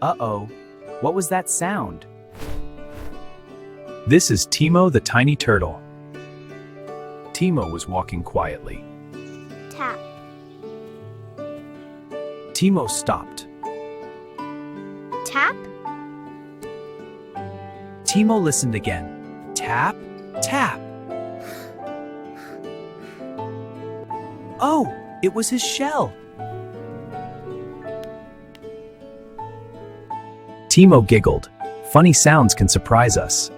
Uh-oh, what was that sound? This is Timo the Tiny Turtle. Timo was walking quietly. Tap. Timo stopped. Tap. Timo listened again. Tap, tap. Oh, it was his shell. Timo giggled. Funny sounds can surprise us.